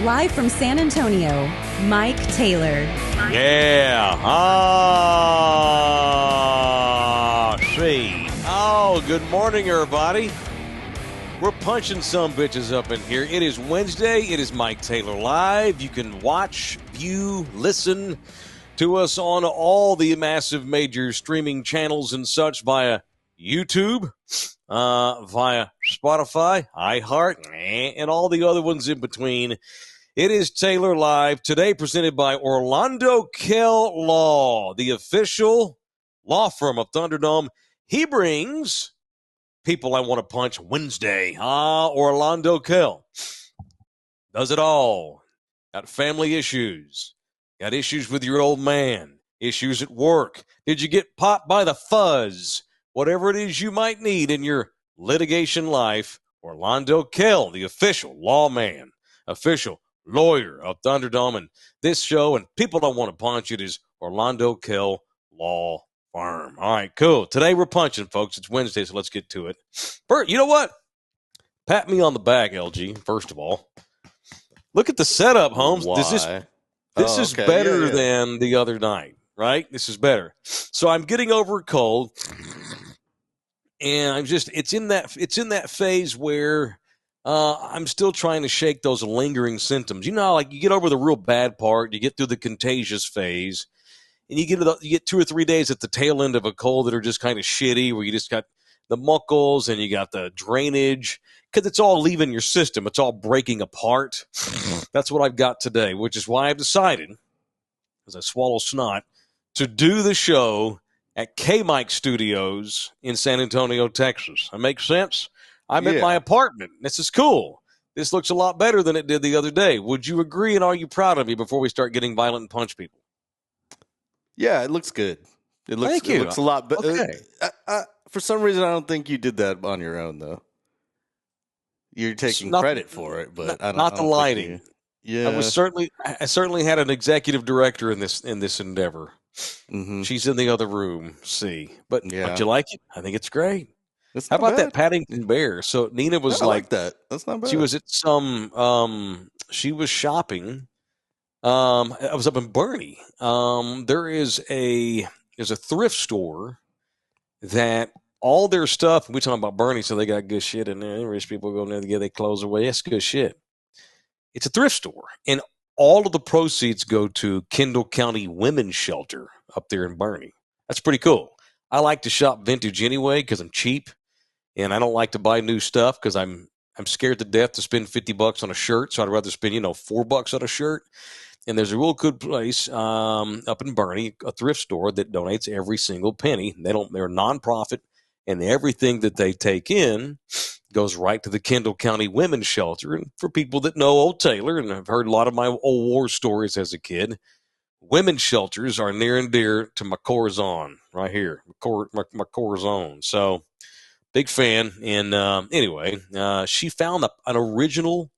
Live from San Antonio, Mike Taylor. Yeah. See. Oh, good morning, everybody. We're punching some bitches up in here. It is Wednesday. It is Mike Taylor Live. You can watch, view, listen to us on all the massive major streaming channels and such via YouTube, via Spotify, iHeart, and all the other ones in between. It is Taylor Live, today presented by Orlando Kell Law, the official law firm of Thunderdome. He brings people I want to punch Wednesday. Orlando Kell does it all. Got family issues. Got issues with your old man. Issues at work. Did you get popped by the fuzz? Whatever it is you might need in your litigation life, Orlando Kell, the official lawman, official lawyer of Thunderdome, and this show and people I want to punch, it is Orlando Kell Law Firm. All right, cool. Today we're punching, folks. It's Wednesday, so let's get to it. Bert, you know what? Pat me on the back, LG, first of all. Look at the setup, Holmes. Why? This is better than the other night, right? This is better. So I'm getting over a cold, and it's in that phase where I'm still trying to shake those lingering symptoms. You know, like you get over the real bad part, you get through the contagious phase, and you get 2 or 3 days at the tail end of a cold that are just kind of shitty, where you just got the muckles and you got the drainage, because it's all leaving your system. It's all breaking apart. That's what I've got today, which is why I've decided, as I swallow snot, to do the show at K-Mike Studios in San Antonio, Texas. That makes sense? I'm at my apartment. This is cool. This looks a lot better than it did the other day. Would you agree, and are you proud of me before we start getting violent and punch people? Yeah, it looks good. Thank you. It looks a lot better. Okay. For some reason, I don't think you did that on your own, though. You're taking credit for it, but not the lighting. Yeah, I certainly had an executive director in this endeavor. Mm-hmm. She's in the other room. But don't you like it? I think it's great. How about that Paddington Bear? So Nina was I like that. That's not bad. She was at some. She was shopping. I was up in Bernie. There's a thrift store that all their stuff. We're talking about Bernie, so they got good shit in there. Rich people go in there to get their clothes away. That's good shit. It's a thrift store, and all of the proceeds go to Kendall County Women's Shelter up there in Bernie. That's pretty cool. I like to shop vintage anyway because I'm cheap, and I don't like to buy new stuff because I'm scared to death to spend $50 on a shirt, so I'd rather spend $4 on a shirt. And there's a real good place up in Bernie, a thrift store that donates every single penny. They're a nonprofit, and everything that they take in goes right to the Kendall County Women's Shelter. And for people that know old Taylor, and I've heard a lot of my old war stories as a kid, women's shelters are near and dear to my corazon right here, my corazon. So big fan. And anyway, she found an original.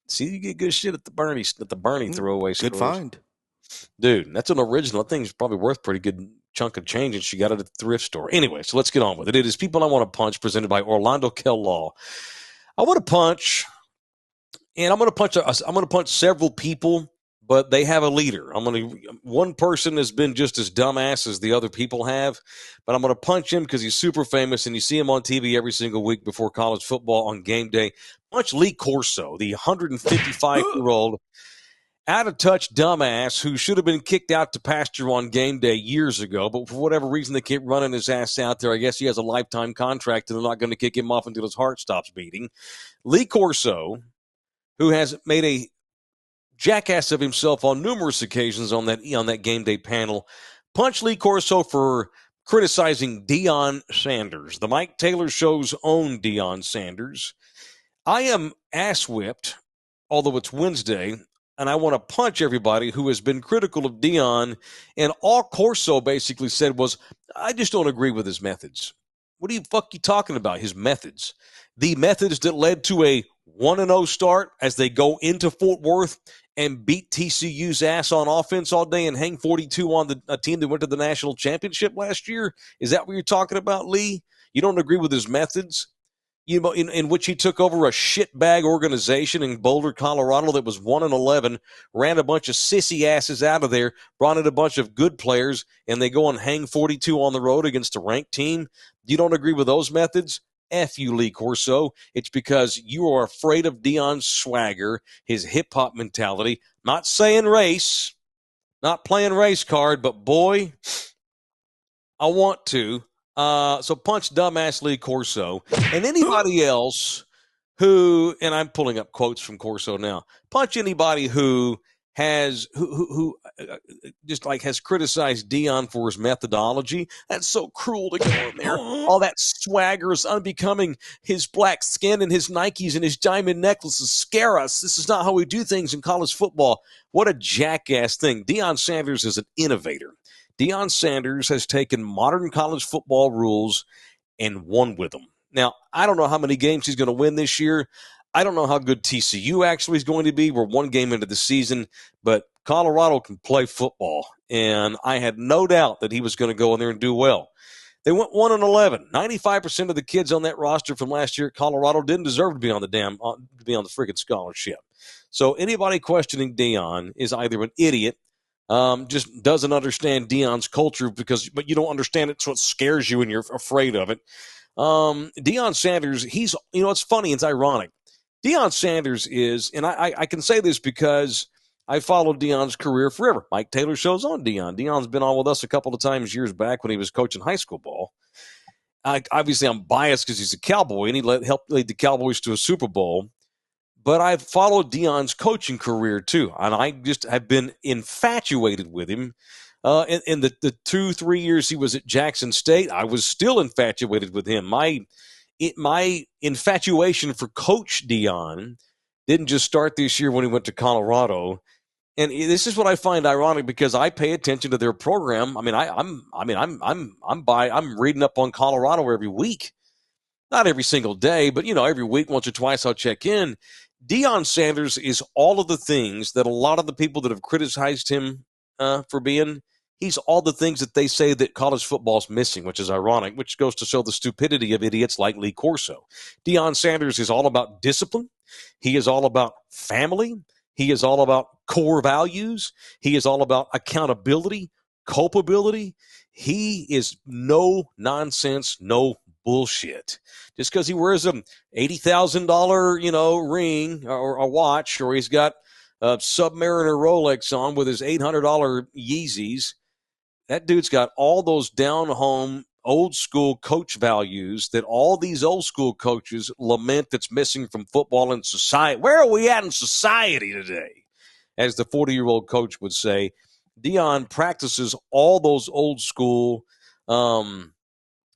See, you get good shit at the Bernie throwaway stores. Good find. Dude, that's an original. That thing's probably worth a pretty good chunk of change, and she got it at the thrift store. Anyway, so let's get on with it. It is People I Want to Punch, presented by Orlando Kell Law. I want to punch, and I'm going to punch several people, but they have a leader. One person has been just as dumbass as the other people have, but I'm going to punch him because he's super famous, and you see him on TV every single week before college football on game day. Punch Lee Corso, the 155-year-old out-of-touch dumbass who should have been kicked out to pasture on game day years ago, but for whatever reason they keep running his ass out there. I guess he has a lifetime contract, and they're not going to kick him off until his heart stops beating. Lee Corso, who has made a jackass of himself on numerous occasions on that game day panel, punch Lee Corso for criticizing Deion Sanders, the Mike Taylor Show's own Deion Sanders. I am ass-whipped, although it's Wednesday, and I want to punch everybody who has been critical of Deion, and all Corso basically said was, I just don't agree with his methods. What the fuck you talking about, his methods? The methods that led to a 1-0 start as they go into Fort Worth and beat TCU's ass on offense all day and hang 42 on a team that went to the national championship last year? Is that what you're talking about, Lee? You don't agree with his methods? in which he took over a shitbag organization in Boulder, Colorado that was 1-11, ran a bunch of sissy asses out of there, brought in a bunch of good players, and they go and hang 42 on the road against a ranked team. You don't agree with those methods? F you, Lee Corso. It's because you are afraid of Deion's swagger, his hip-hop mentality. Not saying race, not playing race card, but boy, I want to. So punch dumbass Lee Corso and anybody else who, and I'm pulling up quotes from Corso now, punch anybody who has just like has criticized Deion for his methodology. That's so cruel to go in there. All that swagger is unbecoming. His black skin and his Nikes and his diamond necklaces scare us. This is not how we do things in college football. What a jackass thing. Deion Sanders is an innovator. Deion Sanders has taken modern college football rules and won with them. Now, I don't know how many games he's going to win this year. I don't know how good TCU actually is going to be. We're one game into the season, but Colorado can play football, and I had no doubt that he was going to go in there and do well. They went 1-11. 95% of the kids on that roster from last year at Colorado didn't deserve to be on the friggin' scholarship. So anybody questioning Deion is either an idiot, just doesn't understand Deion's culture but you don't understand it, so it scares you and you're afraid of it. Deion Sanders, it's funny, it's ironic. Deion Sanders is, and I can say this because I followed Deion's career forever. Mike Taylor shows on Deion. Deion's been on with us a couple of times years back when he was coaching high school ball. Obviously, I'm biased because he's a Cowboy, and he helped lead the Cowboys to a Super Bowl. But I've followed Deion's coaching career, too, and I just have been infatuated with him. In the 2-3 years he was at Jackson State, I was still infatuated with him. My infatuation for Coach Deion didn't just start this year when he went to Colorado. And this is what I find ironic because I pay attention to their program. I mean, I'm reading up on Colorado every week. Not every single day, but, every week, once or twice, I'll check in. Deion Sanders is all of the things that a lot of the people that have criticized him for being, he's all the things that they say that college football's missing, which is ironic, which goes to show the stupidity of idiots like Lee Corso. Deion Sanders is all about discipline. He is all about family. He is all about core values. He is all about accountability, culpability. He is no nonsense, no bullshit. Just because he wears a $80,000, ring or a watch, or he's got a Submariner Rolex on with his $800 Yeezys, that dude's got all those down-home, old-school coach values that all these old-school coaches lament that's missing from football and society. Where are we at in society today? As the 40-year-old coach would say, Deion practices all those old-school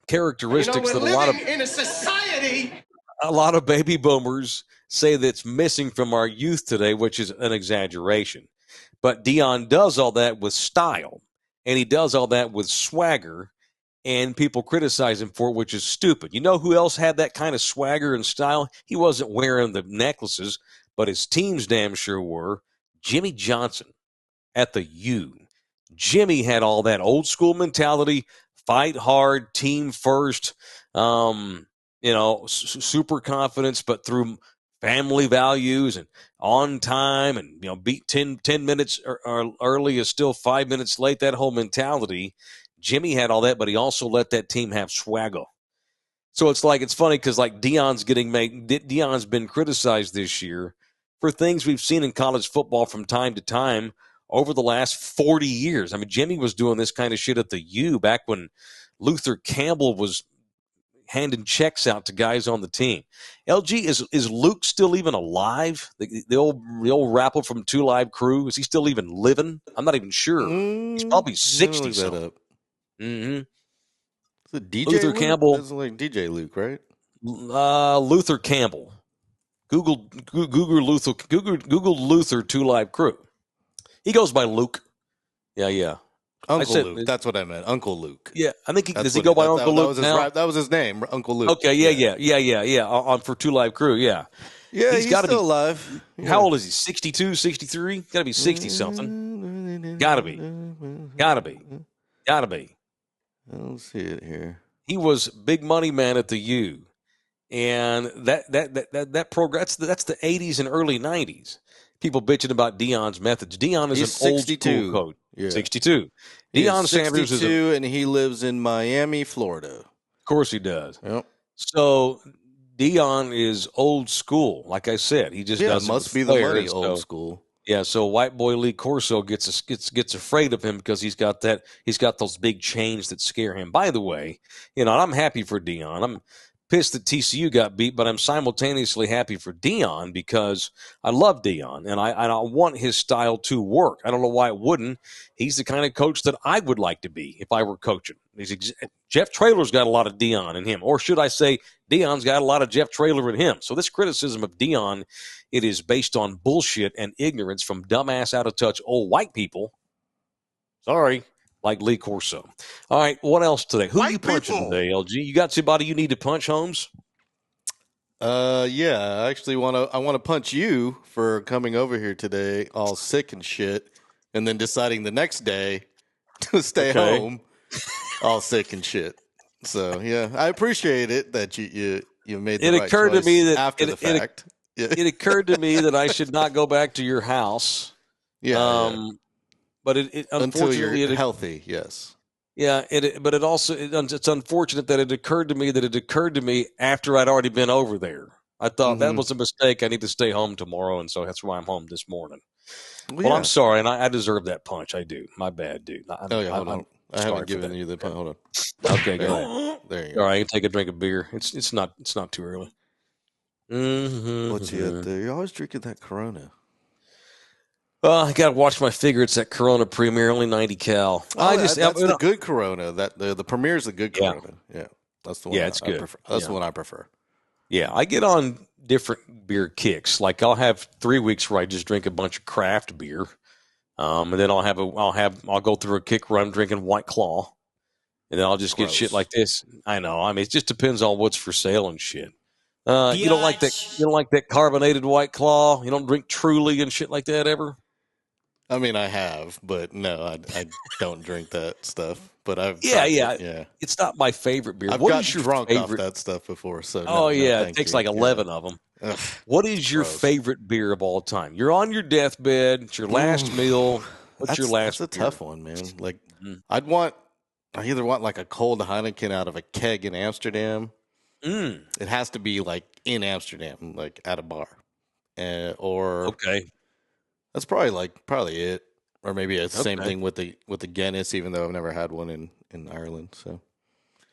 characteristics that a lot of baby boomers say that's missing from our youth today, which is an exaggeration. But Deion does all that with style, and he does all that with swagger, and people criticize him for it, which is stupid. You know who else had that kind of swagger and style? He wasn't wearing the necklaces, but his teams damn sure were. Jimmy Johnson at the U. Jimmy had all that old school mentality, fight hard, team first, super confidence, but through family values and on time and, beat 10 minutes early is still 5 minutes late, that whole mentality. Jimmy had all that, but he also let that team have swagger. So it's funny because Deion's been criticized this year for things we've seen in college football from time to time over the last 40 years. I mean, Jimmy was doing this kind of shit at the U back when Luther Campbell was handing checks out to guys on the team. LG, is Luke still even alive? The old rapper from Two Live Crew, is he still even living? I'm not even sure. He's probably 60 something. Mm-hmm. Is it DJ Luther Luke? Campbell. That's like DJ Luke, right? Luther Campbell. Google Luther Two Live Crew. He goes by Luke. Yeah. Uncle Luke. That's what I meant. Uncle Luke. Yeah, I think does he go by Uncle Luke now? That was his name, Uncle Luke. Okay, yeah. On for Two Live Crew, yeah. Yeah, he's still alive. Yeah. How old is he? 62, 63? Got to be 60 something. Got to be. I don't see it here. He was big money man at the U. And that program, that's the 80s and early 90s. People bitching about Deion's methods. Deion is He's an 62. old school coach. Yeah. 62. He Deion is Sanders 62, and he lives in Miami, Florida. Of course he does. Yep. So Deion is old school. Like I said, he just does must it be with the flair, money old school. Yeah, so white boy Lee Corso gets afraid of him because he's got those big chains that scare him. By the way, I'm happy for Deion. I'm pissed that TCU got beat, but I'm simultaneously happy for Deion because I love Deion and I want his style to work. I don't know why it wouldn't. He's the kind of coach that I would like to be if I were coaching. Jeff Traylor's got a lot of Deion in him, or should I say Deion's got a lot of Jeff Traylor in him. So this criticism of Deion, it is based on bullshit and ignorance from dumbass, out-of-touch old white people. Sorry, like Lee Corso. All right, what else today? Who are you punching today, LG? You got somebody you need to punch, Holmes? Yeah, I actually want to punch you for coming over here today all sick and shit, and then deciding the next day to stay home all sick and shit. So, yeah, I appreciate it that you made the right occurred choice to me that after the fact. It occurred to me that I should not go back to your house. Yeah. But it until unfortunately you're healthy, yes. Yeah, but it's unfortunate that it occurred to me after I'd already been over there. I thought that was a mistake. I need to stay home tomorrow, and so that's why I'm home this morning. Well, I'm sorry, and I deserve that punch. I do. My bad, dude. Hold on. I haven't given you the punch. Hold on. Okay, go ahead. There you go. All right, you can take a drink of beer. It's not too early. What's he at there? You're always drinking that Corona. I got to watch my figure. It's that Corona Premier, only 90 cal. That's the good Corona. That the Premier is the good Corona. Yeah, that's the one. Yeah, it's good. Prefer. That's the one I prefer. Yeah, I get on different beer kicks. Like I'll have 3 weeks where I just drink a bunch of craft beer, and then I'll go through a kick where I'm drinking White Claw, and then I'll just get shit like this. I know. I mean, it just depends on what's for sale and shit. You don't like that? You don't like that carbonated White Claw? You don't drink Truly and shit like that ever? I mean, I have, but no, I don't drink that stuff. But I've yeah. It's not my favorite beer. I've gotten drunk off that stuff before. So it takes like 11 of them. Ugh, what is your favorite beer of all time? You're on your deathbed. It's your last meal. What's your last? That's a tough one, man. Like I either want like a cold Heineken out of a keg in Amsterdam. It has to be like in Amsterdam, like at a bar, or that's probably it. Or maybe it's the same thing with the Guinness, even though I've never had one in Ireland. So,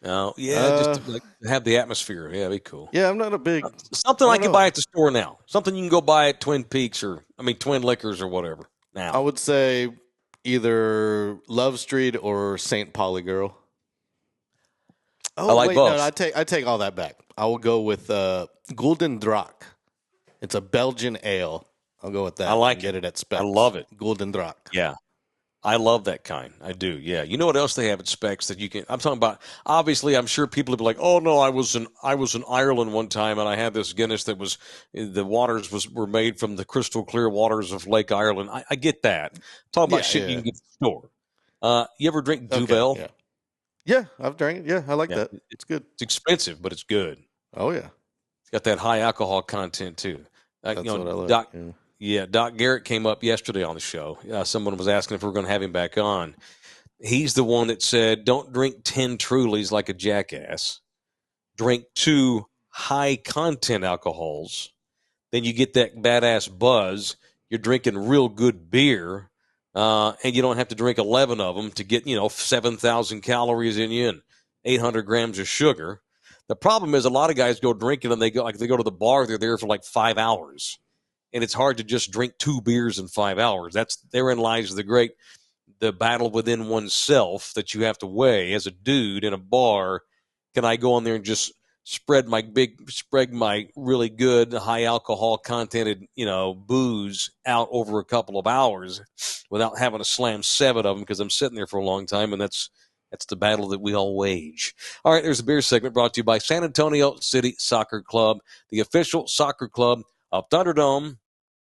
just to have the atmosphere. Yeah, it'd be cool. Yeah, I'm not a big something I can buy at the store now. Something you can go buy at Twin Peaks Twin Liquors or whatever. Now, I would say either Love Street or St. Pauli Girl. Oh, I like both. No, I take all that back. I will go with Gulden Draak. It's a Belgian ale. I'll go with that. I like Get it at Specs. I love it. Gulden Draak. Yeah. I love that kind. I do. Yeah. You know what else they have at Specs that you can? I'm talking about. Obviously, I'm sure people would be like, "Oh no, I was in Ireland one time and I had this Guinness that was the waters were made from the crystal clear waters of Lake Ireland." I get that. Talking about shit you can get at the store. You ever drink Duvel? Okay, yeah, I've drank it. Yeah, I like that. It's good. It's expensive, but it's good. Oh yeah, it's got that high alcohol content too. That's what I like. Doc Garrett came up yesterday on the show. Someone was asking if we were going to have him back on. He's the one that said, don't drink 10 Trulies like a jackass. Drink 2 high-content alcohols. Then you get that badass buzz. You're drinking real good beer, and you don't have to drink 11 of them to get 7,000 calories in you and 800 grams of sugar. The problem is a lot of guys go drinking and they go to the bar. They're there for like 5 hours. And it's hard to just drink 2 beers in 5 hours. Therein lies the battle within oneself that you have to weigh as a dude in a bar. Can I go in there and just spread my really good high alcohol contented, booze out over a couple of hours without having to slam 7 of them because I'm sitting there for a long time, and that's the battle that we all wage. All right, there's a beer segment brought to you by San Antonio City Soccer Club, the official soccer club of Thunderdome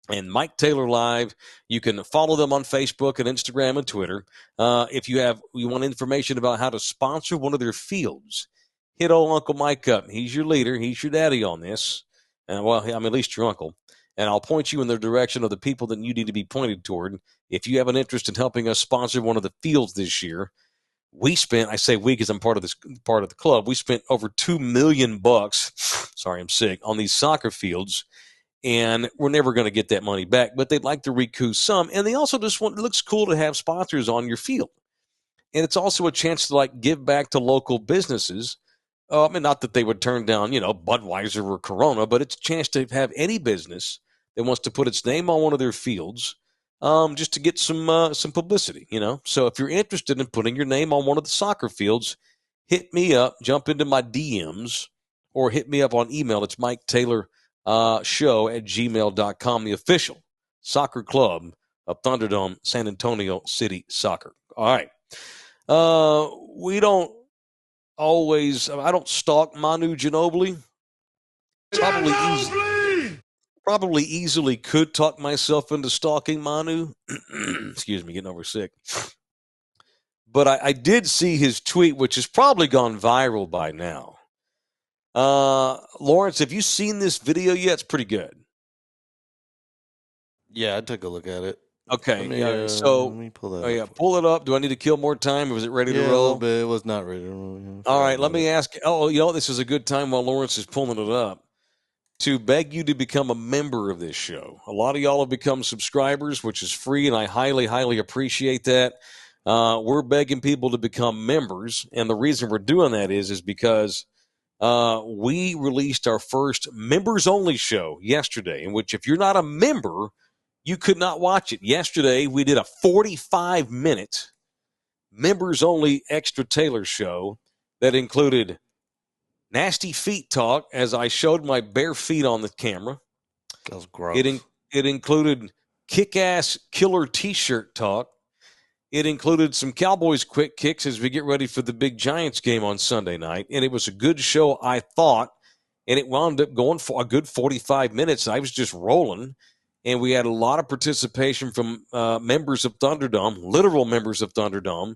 and Mike Taylor Live. You can follow them on Facebook and Instagram and Twitter. If you want information about how to sponsor one of their fields, hit old Uncle Mike up. He's your leader. He's your daddy on this. And well, I mean, at least your uncle. And I'll point you in the direction of the people that you need to be pointed toward. If you have an interest in helping us sponsor one of the fields this year, we spent, I say we because I'm part of the club, we spent over $2 million, sorry, I'm sick, on these soccer fields. And we're never going to get that money back, but they'd like to recoup some. And they also just want, it looks cool to have sponsors on your field. And it's also a chance to like give back to local businesses. And not that they would turn down, Budweiser or Corona, but it's a chance to have any business that wants to put its name on one of their fields, just to get some publicity, So if you're interested in putting your name on one of the soccer fields, hit me up, jump into my DMs, or hit me up on email. It's Mike Taylor show@gmail.com, the official soccer club of Thunderdome San Antonio City Soccer. All right. I don't stalk Manu Ginobili. Probably easily could talk myself into stalking Manu. Excuse me, getting over sick. But I did see his tweet, which has probably gone viral by now. Lawrence, have you seen this video yet? It's pretty good. Yeah, I took a look at it. Okay. Let me pull that up. Pull it up. Do I need to kill more time? Was it ready to roll? A little bit. It was not ready to roll. All right, let me ask. This is a good time while Lawrence is pulling it up to beg you to become a member of this show. A lot of y'all have become subscribers, which is free, and I highly, highly appreciate that. We're begging people to become members, and the reason we're doing that is because we released our first members-only show yesterday, in which if you're not a member, you could not watch it. Yesterday, we did a 45-minute members-only extra Taylor show that included nasty feet talk as I showed my bare feet on the camera. That was gross. It included kick-ass killer T-shirt talk. It included some Cowboys quick kicks as we get ready for the big Giants game on Sunday night. And it was a good show, I thought. And it wound up going for a good 45 minutes. I was just rolling. And we had a lot of participation from members of Thunderdome, literal members of Thunderdome.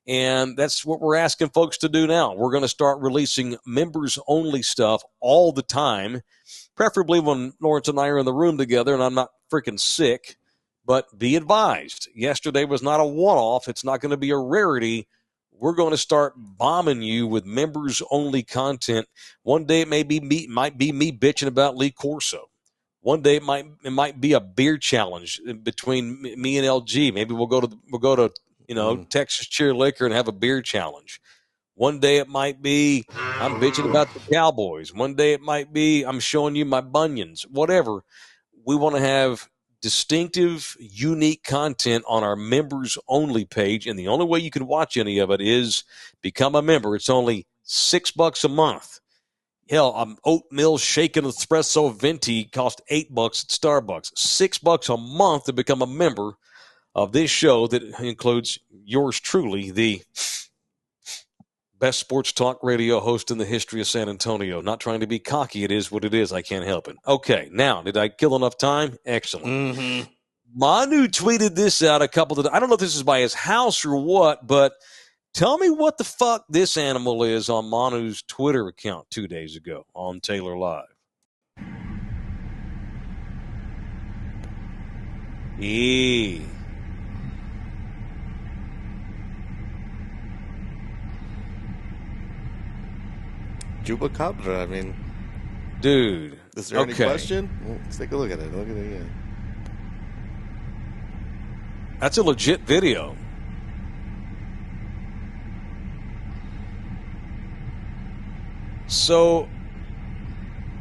And that's what we're asking folks to do now. We're going to start releasing members-only stuff all the time, preferably when Lawrence and I are in the room together and I'm not freaking sick. But be advised, yesterday was not a one-off. It's not going to be a rarity. We're going to start bombing you with members-only content. One day it might be me bitching about Lee Corso. One day it might be a beer challenge between me and LG. Maybe we'll go to Texas Cheer Liquor and have a beer challenge. One day it might be I'm bitching about the Cowboys. One day it might be I'm showing you my bunions. Whatever. We want to have distinctive, unique content on our members-only page, and the only way you can watch any of it is become a member. It's only $6 a month. Hell, oatmeal shaken espresso venti cost $8 at Starbucks. $6 a month to become a member of this show that includes yours truly, the best sports talk radio host in the history of San Antonio. Not trying to be cocky. It is what it is. I can't help it. Okay, now, did I kill enough time? Excellent. Mm-hmm. Manu tweeted this out a couple of – I don't know if this is by his house or what, but tell me what the fuck this animal is on Manu's Twitter account 2 days ago on Taylor Live. Chupacabra, I mean. Dude. Is there any question? Well, let's take a look at it. Look at it again. That's a legit video. So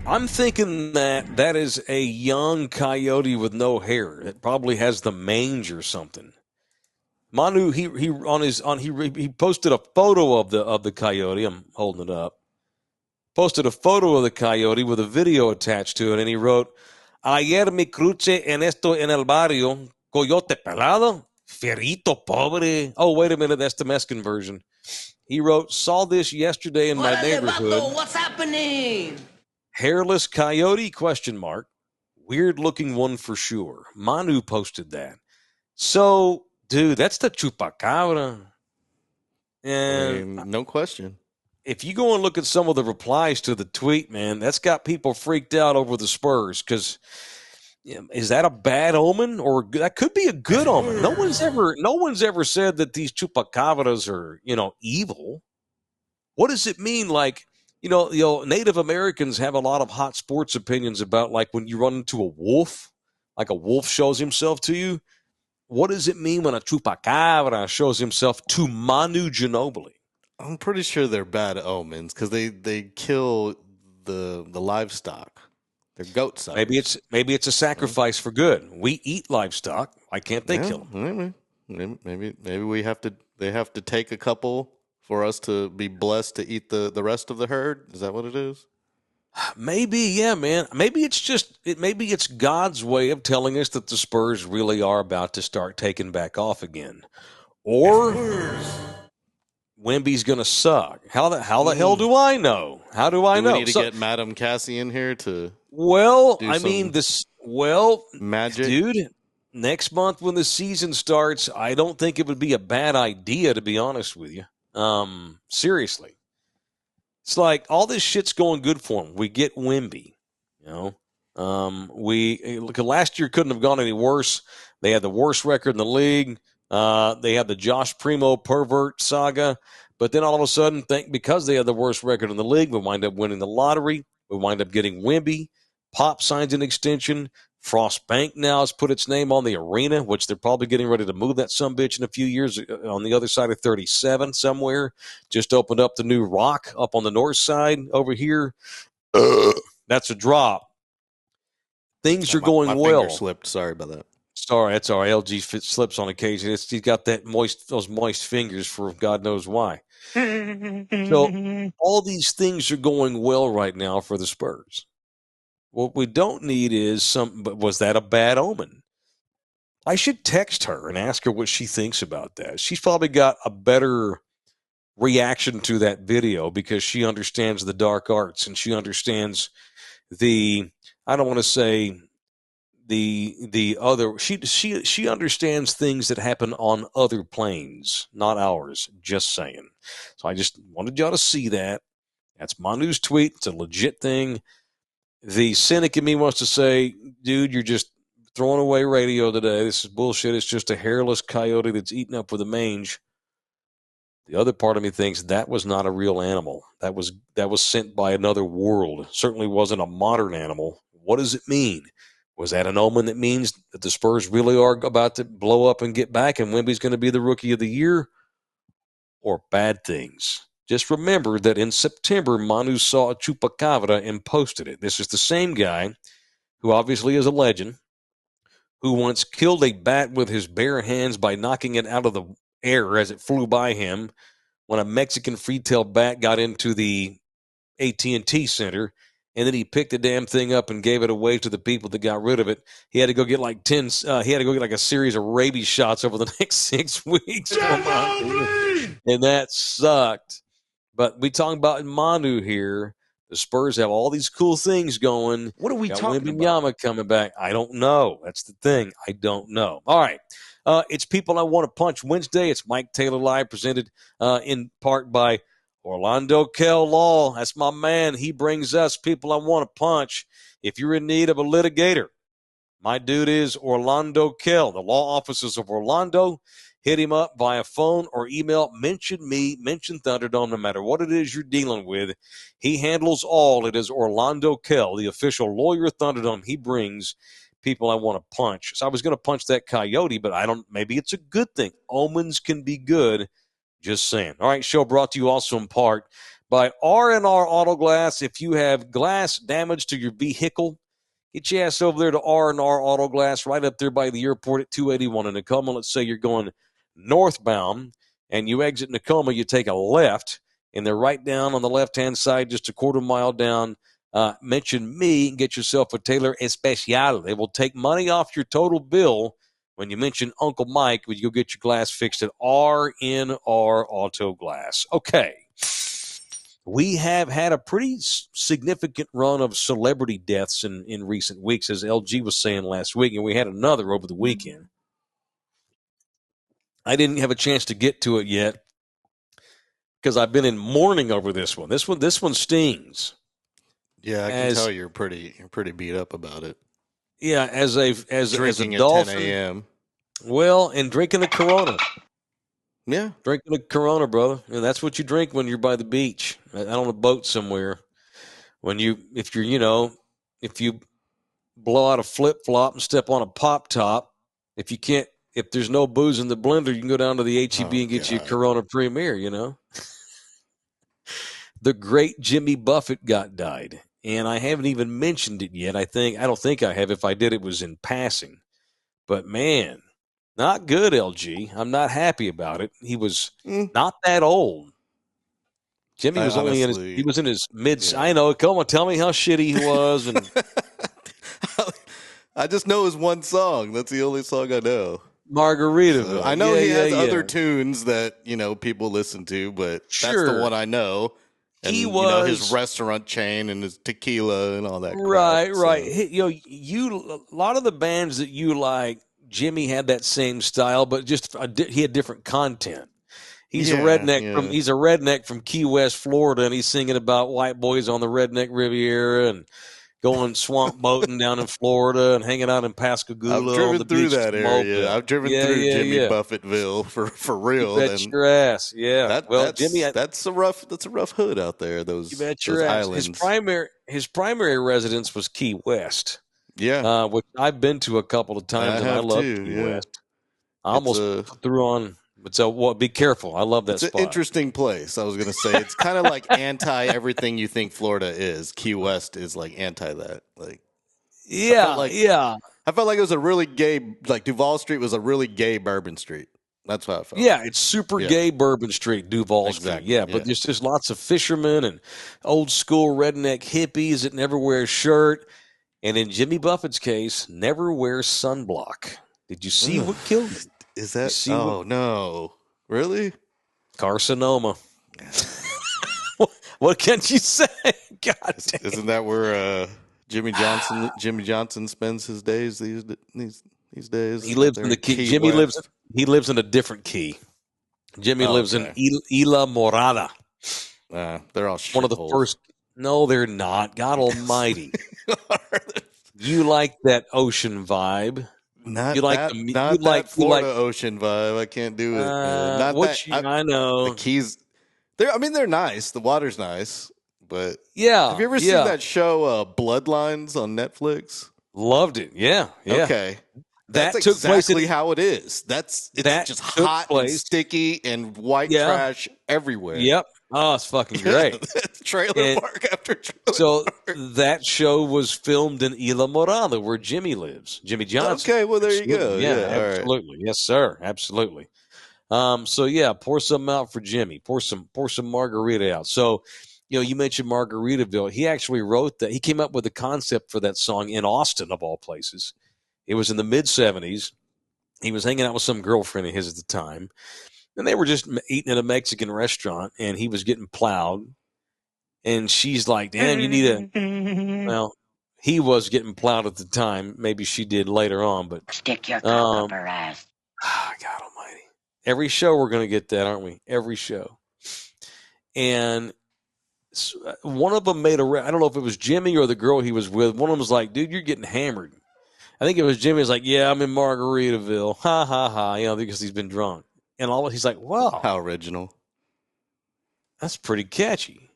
I'm thinking that is a young coyote with no hair. It probably has the mange or something. Manu, he posted a photo of the coyote. I'm holding it up. Posted a photo of the coyote with a video attached to it, and he wrote, "Ayer me cruce en esto en el barrio, coyote pelado, fierito pobre." Oh, wait a minute, that's the Mexican version. He wrote, "Saw this yesterday in my neighborhood. What's happening? Hairless coyote, question mark. Weird looking one for sure." Manu posted that. So, dude, that's the Chupacabra. And no question. if you go and look at some of the replies to the tweet, man, that's got people freaked out over the Spurs because is that a bad omen or that could be a good omen? No one's ever said that these chupacabras are, evil. What does it mean? Like, Native Americans have a lot of hot sports opinions about like when you run into a wolf, like a wolf shows himself to you. What does it mean when a chupacabra shows himself to Manu Ginobili? I'm pretty sure they're bad omens because they kill the livestock. They're goat suckers. Maybe it's a sacrifice for good. We eat livestock. Why can't they kill them? Maybe they have to take a couple for us to be blessed to eat the rest of the herd. Is that what it is? Maybe, yeah, man. Maybe it's God's way of telling us that the Spurs really are about to start taking back off again. Or Wemby's going to suck. How the hell do I know? How do I know? We need to get Madam Cassie in here to magic. Dude, next month when the season starts, I don't think it would be a bad idea, to be honest with you. Seriously. It's like all this shit's going good for him. We get Wemby, last year couldn't have gone any worse. They had the worst record in the league. They had the Josh Primo pervert saga, but then all of a sudden, because they had the worst record in the league, we wind up winning the lottery. We wind up getting Wemby. Pop signs an extension. Frost Bank now has put its name on the arena, which they're probably getting ready to move that sumbitch in a few years on the other side of 37 somewhere. Just opened up the new Rock up on the north side over here. That's a drop. Things are going well. Finger slipped. Sorry about that. Sorry, that's all right. LG slips on occasion. He's got those moist fingers for God knows why. So all these things are going well right now for the Spurs. What we don't need is but was that a bad omen? I should text her and ask her what she thinks about that. She's probably got a better reaction to that video because she understands the dark arts and she understands I don't want to say the other, she understands things that happen on other planes, not ours, just saying. So I just wanted y'all to see that. That's Manu's tweet. It's a legit thing. The cynic in me wants to say, dude, you're just throwing away radio today. This is bullshit. It's just a hairless coyote that's eaten up with a mange. The other part of me thinks that was not a real animal. That was sent by another world. Certainly wasn't a modern animal. What does it mean? Was that an omen that means that the Spurs really are about to blow up and get back and Wemby's going to be the rookie of the year? Or bad things? Just remember that in September, Manu saw a chupacabra and posted it. This is the same guy who obviously is a legend, who once killed a bat with his bare hands by knocking it out of the air as it flew by him when a Mexican free-tailed bat got into the AT&T Center, and then he picked the damn thing up and gave it away to the people that got rid of it. He had to go get like a series of rabies shots over the next 6 weeks. And that sucked. But we talking about Manu here. The Spurs have all these cool things going. What are we talking about? Wembanyama coming back. I don't know. That's the thing. I don't know. All right. It's People I Want to Punch Wednesday. It's Mike Taylor Live, presented in part by Orlando Kell Law. That's my man. He brings us People I Want to Punch. If you're in need of a litigator, my dude is Orlando Kell. The law offices of Orlando. Hit him up via phone or email. Mention me, mention Thunderdome, no matter what it is you're dealing with. He handles all. It is Orlando Kell, the official lawyer of Thunderdome. He brings People I Want to Punch. So I was going to punch that coyote, but maybe it's a good thing. Omens can be good. Just saying. All right, show brought to you also in part by R&R Auto Glass. If you have glass damage to your vehicle, get your ass over there to R&R Auto Glass, right up there by the airport at 281 in Tacoma. Let's say you're going northbound and you exit Tacoma, you take a left, and they're right down on the left-hand side, just a quarter mile down. Mention me and get yourself a Taylor Especial. They will take money off your total bill when you mention Uncle Mike when you go get your glass fixed at R&R Auto Glass. Okay. We have had a pretty significant run of celebrity deaths in recent weeks, as LG was saying last week, and we had another over the weekend. I didn't have a chance to get to it yet, because I've been in mourning over this one. This one stings. Yeah, I can tell you're pretty beat up about it. Yeah, as a drinking Dolphin, at 10 a.m. Well, and drinking a Corona. Yeah, drinking a Corona, brother, and that's what you drink when you're by the beach, out on a boat somewhere. If you blow out a flip flop and step on a pop top, if there's no booze in the blender, you can go down to the HEB and get you a Corona Premier. The great Jimmy Buffett died, and I haven't even mentioned it yet. I don't think I have. If I did, it was in passing. But man, not good, LG. I'm not happy about it. He was not that old. Jimmy was he was in his mid. Yeah. I know. Come on, tell me how shitty he was. And I just know his one song. That's the only song I know. Margaritaville. So I know he has other tunes that people listen to, but that's the one I know. And, he was his restaurant chain and his tequila and all that. Right, crap, right. So. A lot of the bands that you like, Jimmy had that same style, but just he had different content. He's a redneck he's a redneck from Key West, Florida, and he's singing about white boys on the redneck Riviera and going swamp boating down in Florida and hanging out in Pascagoula. I've driven through that area. I've driven through Jimmy Buffettville for real. You bet your ass. Yeah. Jimmy, that's a rough hood out there. Those islands. His primary residence was Key West. Yeah, which I've been to a couple of times, and I love Key West. I almost threw on. But so, be careful. I love that spot. It's an interesting place. I was going to say it's kind of like anti everything you think Florida is. Key West is like anti that. Like, I felt like it was a really gay. Like Duval Street was a really gay Bourbon Street. That's how I felt. Yeah, it's super gay Bourbon Street, Duval Street. Yeah, but there's just lots of fishermen and old school redneck hippies that never wear a shirt. And in Jimmy Buffett's case, never wears sunblock. Did you see what killed him? Is that? No. Really? Carcinoma. What can you say? God damn. Isn't that where Jimmy Johnson spends his days these days? He lives in the key. Jimmy West. He lives in a different key. Jimmy lives in Isla Morada. They're all one of the first. No, they're not. God Almighty. You like that ocean vibe. Not that Florida ocean vibe. I can't do it. I know. The keys, they're nice. The water's nice. But yeah. Have you ever seen that show Bloodlines on Netflix? Loved it. Yeah. Okay. That's exactly how it is. It's just hot and sticky and white trash everywhere. Yep. Oh, it's fucking great. Trailer park after trailer So park. that show was filmed in Isla Morada, where Jimmy lives. Jimmy Johnson. Okay, well, there you go. Yeah, absolutely. Right. Yes, sir. Absolutely. Pour something out for Jimmy. Pour some margarita out. So, you mentioned Margaritaville. He actually wrote that. He came up with the concept for that song in Austin, of all places. It was in the mid-'70s. He was hanging out with some girlfriend of his at the time. And they were just eating at a Mexican restaurant, and he was getting plowed. And she's like, damn, you need well, he was getting plowed at the time. Maybe she did later on. But stick your cock up her ass. God almighty. Every show we're going to get that, aren't we? Every show. And one of them made I don't know if it was Jimmy or the girl he was with. One of them was like, dude, you're getting hammered. I think it was Jimmy. Was like, yeah, I'm in Margaritaville. Ha, ha, ha. Because he's been drunk. And he's like, wow. How original. That's pretty catchy.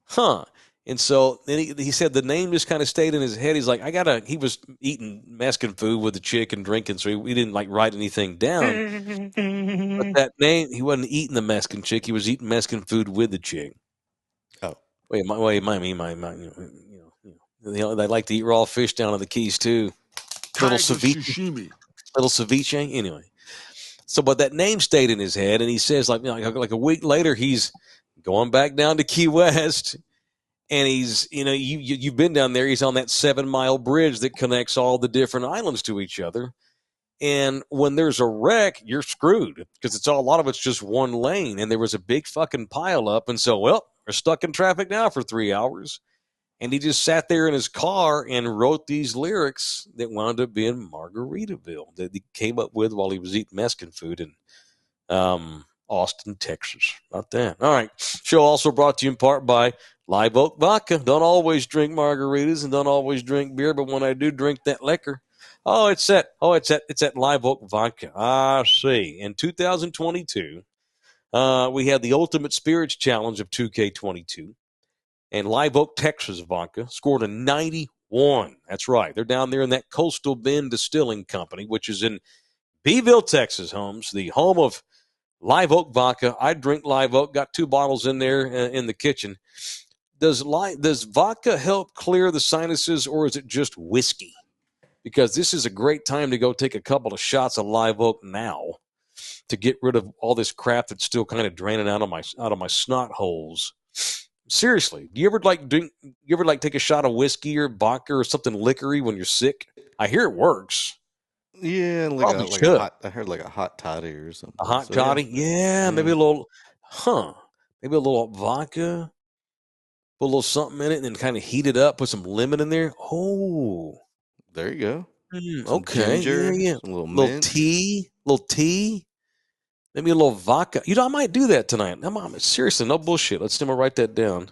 Huh. And so then he said the name just kind of stayed in his head. He's like, he was eating Mexican food with the chick and drinking, so he didn't write anything down. But that name, he wasn't eating the Mexican chick. He was eating Mexican food with the chick. Oh. Wait, they like to eat raw fish down in the Keys too. Little ceviche. Anyway. So, but that name stayed in his head, and he says, like a week later, he's going back down to Key West, and he's, you've been down there. He's on that 7-mile bridge that connects all the different islands to each other. And when there's a wreck, you're screwed because a lot of it's just one lane, and there was a big fucking pile up, and so, we're stuck in traffic now for 3 hours. And he just sat there in his car and wrote these lyrics that wound up being Margaritaville that he came up with while he was eating Mexican food. And Austin, Texas. Not that. All right. Show also brought to you in part by Live Oak Vodka. Don't always drink margaritas and don't always drink beer, but when I do drink that liquor, it's that Live Oak Vodka. I see. In 2022, we had the Ultimate Spirits Challenge of 2K22, and Live Oak Texas Vodka scored a 91. That's right. They're down there in that Coastal Bend Distilling Company, which is in Beeville, Texas, Holmes, the home of Live Oak Vodka. I drink Live Oak. Got 2 bottles in there in the kitchen. Does vodka help clear the sinuses, or is it just whiskey? Because this is a great time to go take a couple of shots of Live Oak now to get rid of all this crap that's still kind of draining out of my snot holes. Seriously, do you ever take a shot of whiskey or vodka or something liquory when you're sick? I hear it works. Yeah, I heard like a hot toddy or something. A hot toddy? Yeah, maybe a little vodka, put a little something in it, and then kind of heat it up, put some lemon in there. Oh. There you go. Okay. Ginger, yeah. some little tea. Maybe a little vodka. I might do that tonight. Seriously, no bullshit. Let's write that down.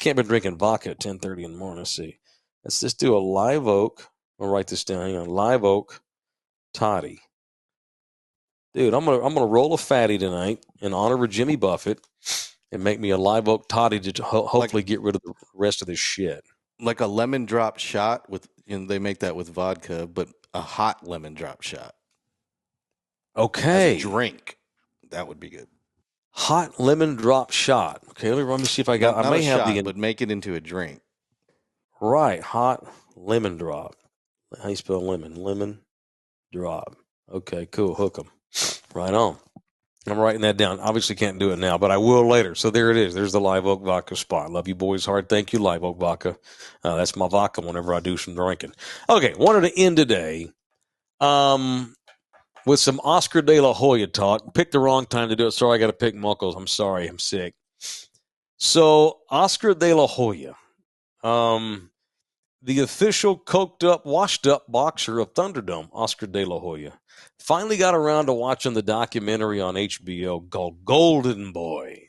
Can't be drinking vodka at 10:30 in the morning. Let's see. Let's just do a Live Oak. I'll write this down. Hang on. Live Oak toddy. Dude, I'm gonna roll a fatty tonight in honor of Jimmy Buffett and make me a Live Oak toddy to hopefully get rid of the rest of this shit. Like a lemon drop shot with, they make that with vodka, but a hot lemon drop shot. Okay. As a drink. That would be good. Hot lemon drop shot. Okay, let me see if I got. Not I may a have shot, the. but make it into a drink. Right, hot lemon drop. How you spell lemon? Lemon drop. Okay, cool. Hook 'em. Right on. I'm writing that down. Obviously can't do it now, but I will later. So there it is. There's the Live Oak Vodka spot. Love you boys hard. Thank you, Live Oak Vodka. That's my vodka whenever I do some drinking. Okay, wanted to end today with some Oscar De La Hoya talk. Picked the wrong time to do it. Sorry, I got to pick Muckles. I'm sorry. I'm sick. So Oscar De La Hoya, the official coked up, washed up boxer of Thunderdome, Oscar De La Hoya, finally got around to watching the documentary on HBO called Golden Boy.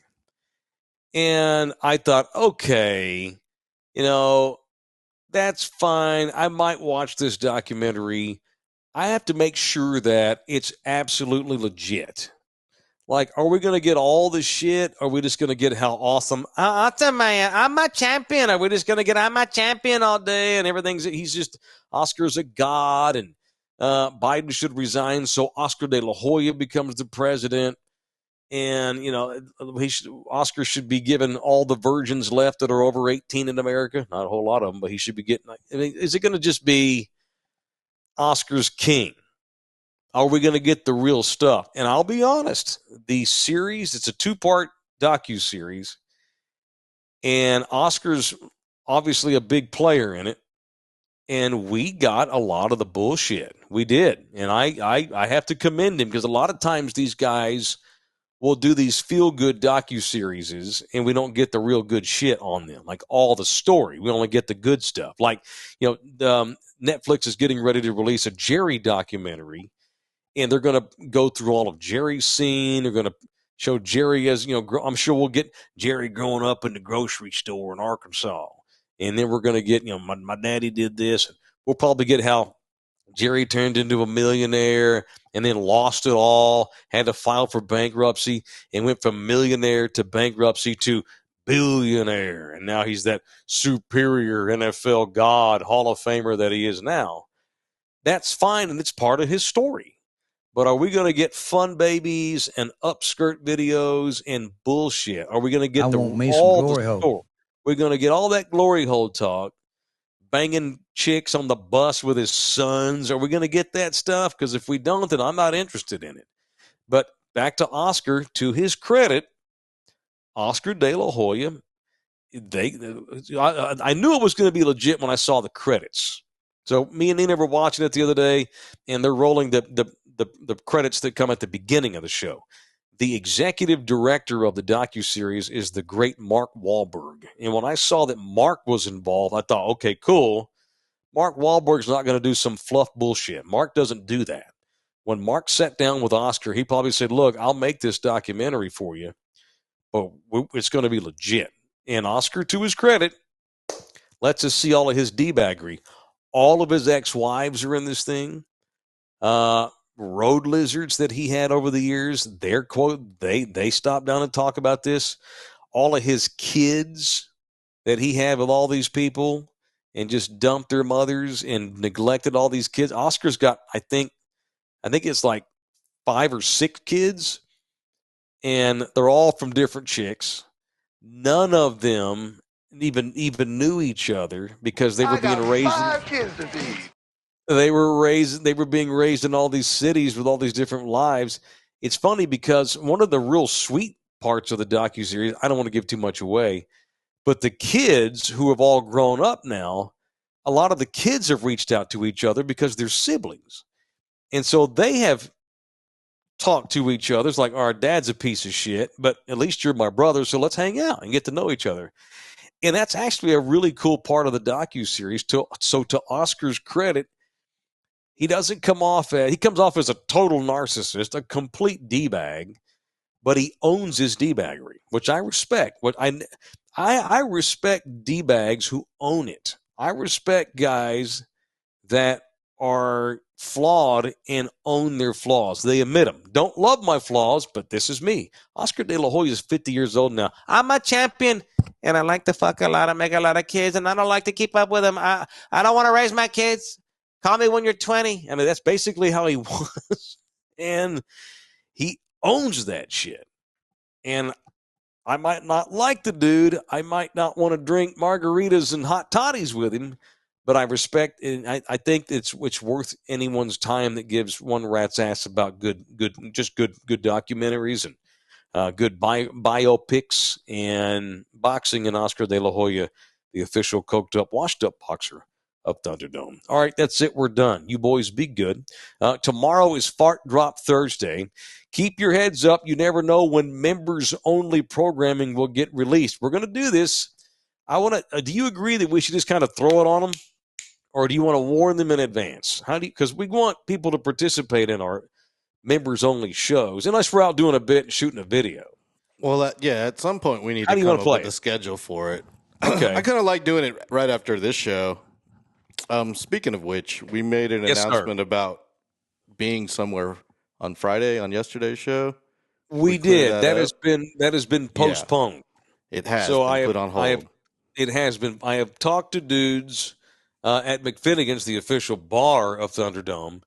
And I thought, okay, that's fine. I might watch this documentary. I have to make sure that it's absolutely legit. Like, are we going to get all the shit? Or are we just going to get how awesome? Man, I'm my champion. Are we just going to get I'm my champion all day and everything's? Oscar's a god and Biden should resign so Oscar De La Hoya becomes the president. And, Oscar should be given all the virgins left that are over 18 in America. Not a whole lot of them, but he should be getting. Is it going to just be Oscar's king? Are we going to get the real stuff? And I'll be honest, the series, it's a 2-part docuseries, and Oscar's obviously a big player in it, and we got a lot of the bullshit. We did, and I have to commend him because a lot of times these guys will do these feel-good docuseries, and we don't get the real good shit on them, like all the story. We only get the good stuff. Like, Netflix is getting ready to release a Jerry documentary, and they're going to go through all of Jerry's scene. They're going to show Jerry as, I'm sure we'll get Jerry growing up in the grocery store in Arkansas. And then we're going to get, my daddy did this. And we'll probably get how Jerry turned into a millionaire and then lost it all, had to file for bankruptcy, and went from millionaire to bankruptcy to billionaire. And now he's that superior NFL god, Hall of Famer that he is now. That's fine, and it's part of his story. But are we going to get fun babies and upskirt videos and bullshit? Are we going to get all the story? We're going to get all that glory hole talk, banging chicks on the bus with his sons. Are we going to get that stuff? Because if we don't, then I'm not interested in it. But back to Oscar, to his credit, Oscar De La Hoya, I knew it was going to be legit when I saw the credits. So me and Nina were watching it the other day, and they're rolling the credits that come at the beginning of the show. The executive director of the docuseries is the great Mark Wahlberg. And when I saw that Mark was involved, I thought, okay, cool. Mark Wahlberg's not going to do some fluff bullshit. Mark doesn't do that. when Mark sat down with Oscar, he probably said, look, I'll make this documentary for you, but it's going to be legit. And Oscar, to his credit, lets us see all of his D-baggery. All of his ex-wives are in this thing. Road lizards that he had over the years, their quote, they stop down and talk about this. All of his kids that he had with all these people and just dumped their mothers and neglected all these kids. Oscar's got, I think it's like 5 or 6 kids, and they're all from different chicks. None of them even knew each other because they were being raised. 5 kids to feed. They were being raised in all these cities with all these different lives. It's funny because one of the real sweet parts of the docuseries, I don't want to give too much away, but the kids who have all grown up now, a lot of the kids have reached out to each other because they're siblings. And so they have talked to each other. It's like, our dad's a piece of shit, but at least you're my brother, so let's hang out and get to know each other. And that's actually a really cool part of the docuseries. So to Oscar's credit, he comes off as a total narcissist, a complete D-bag, but he owns his D-baggery, which I respect. I respect D-bags who own it. I respect guys that are flawed and own their flaws. They admit them. Don't love my flaws, but this is me. Oscar De La Hoya is 50 years old now. I'm a champion, and I like to fuck a lot and make a lot of kids, and I don't like to keep up with them. I don't want to raise my kids. Call me when you're 20. I mean, that's basically how he was. And he owns that shit. And I might not like the dude. I might not want to drink margaritas and hot toddies with him, but I respect, and I think it's worth anyone's time that gives one rat's ass about good documentaries and good biopics and boxing. And Oscar De La Hoya, the official coked up, washed up boxer of Thunderdome. All right, that's it. We're done. You boys be good. Tomorrow is Fart Drop Thursday. Keep your heads up. You never know when members-only programming will get released. We're going to do this. Do you agree that we should just kind of throw it on them? Or do you want to warn them in advance? Because we want people to participate in our members-only shows, unless we're out doing a bit and shooting a video. Well, at some point we need to come up with a schedule for it. Okay. I kind of like doing it right after this show. Speaking of which, we made an announcement about being somewhere on Friday on yesterday's show. We did. That has been postponed. Yeah, it has been put on hold. It has been. I have talked to dudes at McFinnigan's, the official bar of Thunderdome,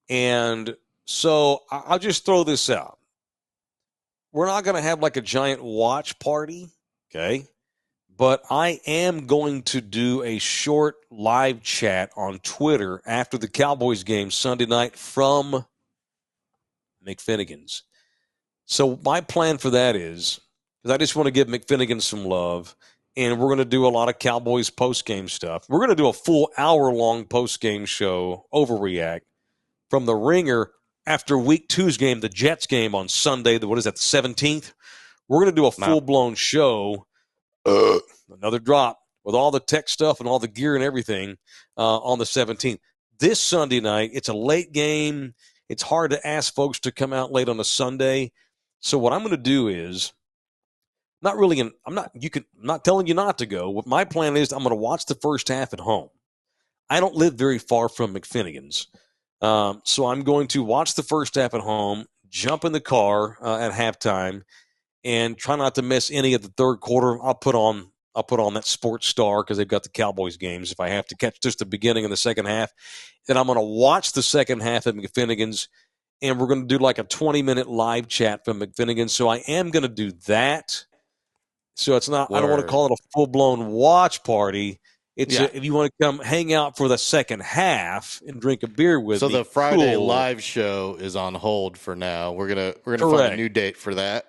and so I'll just throw this out. We're not going to have like a giant watch party, okay? But I am going to do a short live chat on Twitter after the Cowboys game Sunday night from McFinnigan's. So my plan for that is, because I just want to give McFinnigan some love, and we're going to do a lot of Cowboys post-game stuff. We're going to do a full hour-long post-game show, Overreact, from the Ringer after Week 2's game, the Jets game on Sunday, the 17th. We're going to do a full-blown show, another drop, with all the tech stuff and all the gear and everything on the 17th. This Sunday night, it's a late game. It's hard to ask folks to come out late on a Sunday. So what I'm going to do is, I'm not telling you not to go. What my plan is, I'm going to watch the first half at home. I don't live very far from McFinnigan's. So I'm going to watch the first half at home, jump in the car at halftime, and try not to miss any of the third quarter. I'll put on that Sports Star because they've got the Cowboys games. If I have to catch just the beginning and the second half, then I'm going to watch the second half at McFinnigan's, and we're going to do like a 20-minute live chat from McFinnigan's. So I am going to do that. So it's not. I don't want to call it a full-blown watch party. If you want to come hang out for the second half and drink a beer with me. So the Friday live show is on hold for now. We're gonna find a new date for that.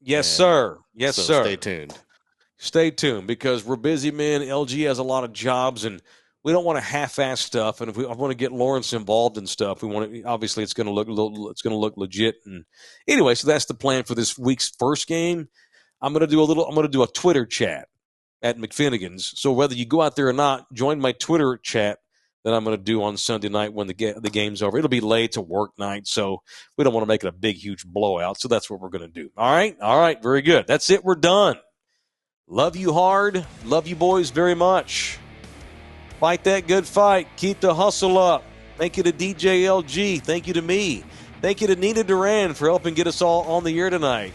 Yes, sir. Yes, sir. Stay tuned. Stay tuned because we're busy men. LG has a lot of jobs, and we don't want to half-ass stuff. And if I want to get Lawrence involved in stuff, we want to. Obviously, it's going to look legit. And anyway, so that's the plan for this week's first game. I'm going to do a Twitter chat at McFinnigan's. So whether you go out there or not, join my Twitter chat that I'm going to do on Sunday night when the game's over. It'll be late. It's a work night, so we don't want to make it a big, huge blowout. So that's what we're going to do. All right, very good. That's it. We're done. Love you hard. Love you boys very much. Fight that good fight. Keep the hustle up. Thank you to DJ LG. Thank you to me. Thank you to Nina Duran for helping get us all on the air tonight.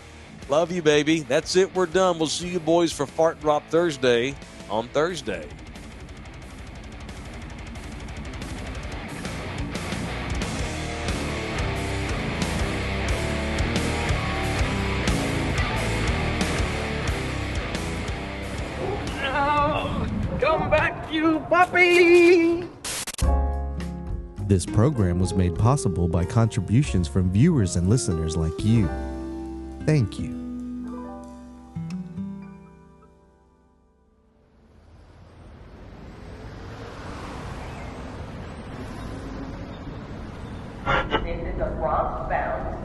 Love you, baby. That's it. We're done. We'll see you boys for Fart Drop Thursday on Thursday. Come back, you puppy! This program was made possible by contributions from viewers and listeners like you. Thank you. This is a Bronx-bound